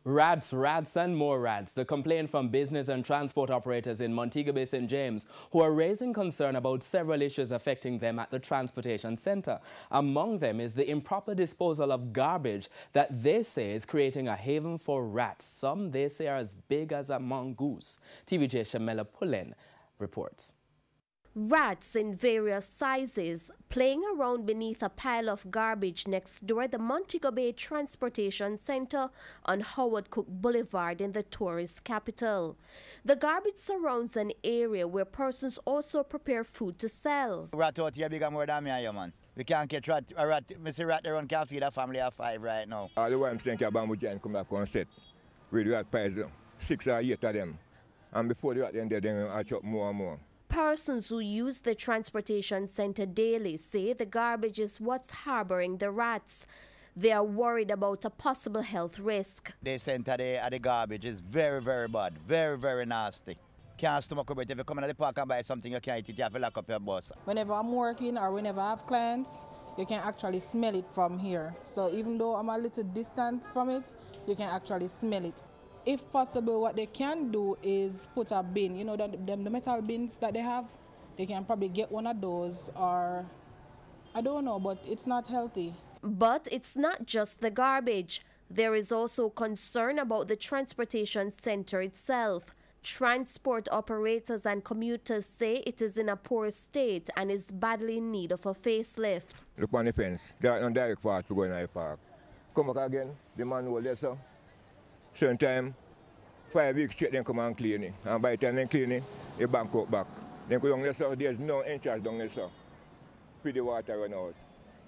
Rats, rats and more rats. The complaint from business and transport operators in Montego Bay, St. James, who are raising concern about several issues affecting them at the transportation center. Among them is the improper disposal of garbage that they say is creating a haven for rats. Some they say are as big as a mongoose. TVJ Shamela Pullen reports. Rats in various sizes playing around beneath a pile of garbage next door the Montego Bay Transportation Center on Howard Cook Boulevard in the tourist capital. The garbage surrounds an area where persons also prepare food to sell. Rat out here bigger more than me and you, man. We can't get a rat. Mr. Rat around can't feed a family of 5 right now. All the ones think about bamboo giant come back on set. We do have piles, 6 or 8 of them. And before the rat end there, then I chop more and more. Persons who use the transportation center daily say the garbage is what's harboring the rats. They are worried about a possible health risk. The center of the garbage is very, very bad, very, very nasty. Can't stomach it. If you come in the park and buy something you can't eat it, you have to lock up your bus. Whenever I'm working or whenever I have clients, you can actually smell it from here. So even though I'm a little distant from it, you can actually smell it. If possible, what they can do is put a bin, you know, the metal bins that they have, they can probably get one of those, or I don't know, but it's not healthy. But it's not just the garbage. There is also concern about the transportation center itself. Transport operators and commuters say it is in a poor state and is badly in need of a facelift. Look on the fence, there are no direct path to go in the park. Come back again, the man will let us. Certain time, 5 weeks straight, then come and clean it. And by the time they clean it, they bank out back. Then go down there, so there's no entrance down there, so free the water run out.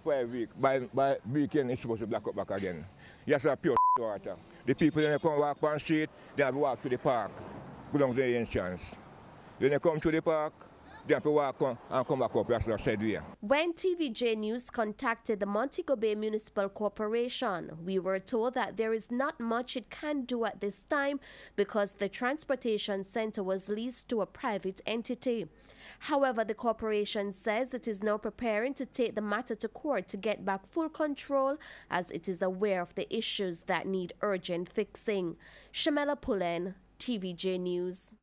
5 weeks, by weekend, it's supposed to black up back again. Yes, a pure water. The people, then they come walk on the street, they have to walk to the park, go down to the entrance. Then they come to the park, they have to walk on and come back up, that's what I said here. When TVJ News contacted the Montego Bay Municipal Corporation, we were told that there is not much it can do at this time because the transportation center was leased to a private entity. However, the corporation says it is now preparing to take the matter to court to get back full control as it is aware of the issues that need urgent fixing. Shamela Pullen, TVJ News.